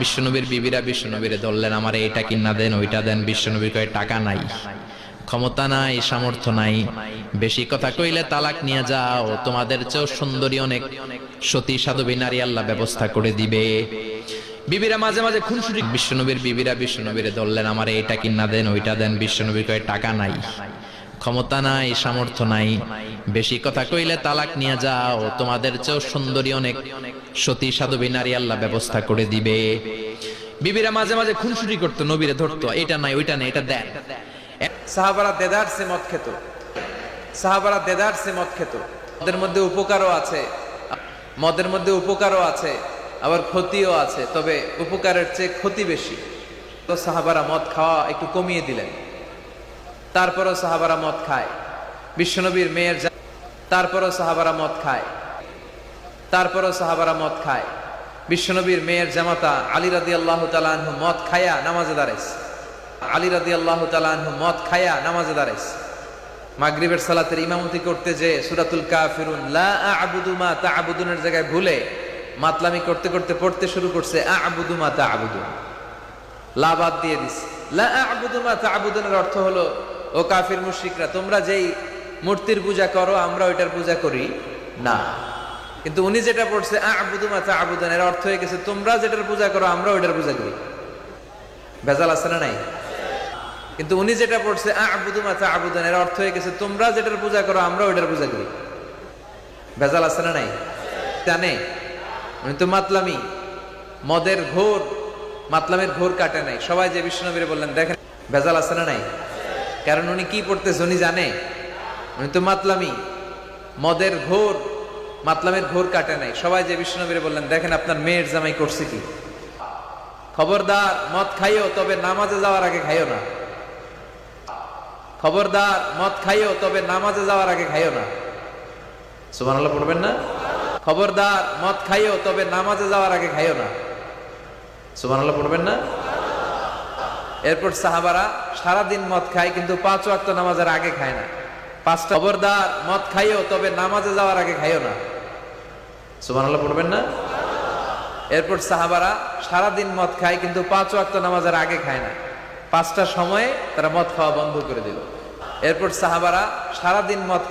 বিশ্বনবীর বিবিরা বিশ্বনবীরে ধরলেন, আমার এইটা কিনা দেন, ওইটা দেন। বিশ্বনবী কয়, টাকা নাই, ক্ষমতা নাই, সামর্থ্য নাই, বেশি কথা কইলে তালাক নিয়ে যাও, তোমাদের চেয়েও সুন্দরী অনেক সতী সাধবী নারী আল্লাহ ব্যবস্থা করে দিবে। বিবিরা মাঝে মাঝে খুনসুটি। বিশ্বনবীর বিবিরা বিশ্বনবীরে ধরলেন, আমার এইটা কিনা দেন, ওইটা দেন। বিশ্বনবী কয়, টাকা নাই, ক্ষমতা নাই, সামর্থ্য নাই, বেশি কথা কইলে তালাক নিয়ে যাও, তোমাদের চেয়েও সুন্দরী অনেক সতী সাধবী নারী আল্লাহ ব্যবস্থা করে দিবে। বিবিরা মাঝে মাঝে খুনসুটি করতো, নবীরে ধরতো, এটা নাই, ওইটা নাই, এটা দেন। সাহাবারা দেদার সে মদ খেত, সাহাবারা দেদার সে মদ খেত। মদের মধ্যে উপকারও আছে, মদের মধ্যে উপকারও আছে, আবার ক্ষতিও আছে, তবে উপকারের চেয়ে ক্ষতি বেশি। তো সাহাবারা মদ খাওয়া একটু কমিয়ে দিলেন। তারপরও সাহাবারা মদ খায়। বিশ্বনবীর মেয়ের, তারপরও সাহাবারা মদ খায়, তারপরও সাহাবারা মদ খায়। বিশ্বনবীর মেয়ের জামাতা আলী রাদিয়াল্লাহু তাআলা আনহু মদ খায়া নামাজে দাঁড়াইছে। আলী রাদিয়াল্লাহু তাআলা আনহু মদ খায়া নামাজে দাঁড়াইছে। মাগরিবের সালাতের ইমামতি করতে যে সূরাতুল কাফিরুন লা আ'বুদু মা তা'বুদুনের জায়গায় ভুলে মাতলামি করতে করতে পড়তে শুরু করছে আ'বুদু মা তা'বুদুন, লা বাদ দিয়ে দিছে। লা আ'বুদু মা তা'বুদুনের অর্থ হলো, ও কাফির মুশরিকরা, তোমরা যেই মূর্তির পূজা করো আমরা ওইটার পূজা করি না। কিন্তু উনি যেটা পড়ছে আ'বুদু মা তা'বুদুন, এর অর্থ হয়ে গেছে তোমরা যেটার পূজা করো আমরা ওইটার পূজা করি। ভেজাল আছে না নাই? কিন্তু উনি যেটা পড়ছে আ'বুদু মা তা'বুদুন, এর অর্থ হয়ে গেছে তোমরা যেটার পূজা করো আমরা ওইটার পূজা করি। ভেজাল আছে না নাই? জানে উনি তো মাতলামি, মদের ঘোর, মাতলামের ঘোর কাটে নাই। সবাই যে বিশ্বনবীরে বললেন, দেখেন ভেজাল আছে না নাই? কারণ উনি কি পড়তেছে উনি জানে। উনি তো মাতলামি, মদের ঘোর, মাতলামের ঘোর কাটে নাই। সবাই যে বিশ্বনবীরে বললেন, দেখেন আপনার মেয়ের জামাই করছে কি। খবরদার, মদ খাইও তবে নামাজে যাওয়ার আগে খাইও না। খবরদার, মদ খাইও তবে নামাজে যাওয়ার আগে খাইও না। সুবহানাল্লাহ পড়বেন না? খবরদার, মদ খাইও তবে নামাজে যাওয়ার আগে খাইও না। সুবহানাল্লাহ পড়বেন না? এরপর সাহাবারা সারাদিন মদ খায় কিন্তু 5 ওয়াক্ত নামাজের আগে খায় না। 5টা। খবরদার, মদ খাইও তবে নামাজে যাওয়ার আগে খাইও না। সুবহানাল্লাহ পড়বেন না? এরপর সাহাবারা সারাদিন মদ খায় কিন্তু 5 ওয়াক্ত নামাজের আগে খায় না। 5টা সময়ে তারা মদ খাওয়া বন্ধ করে দিল। এরপর সাহাবারা সারাদিন মদ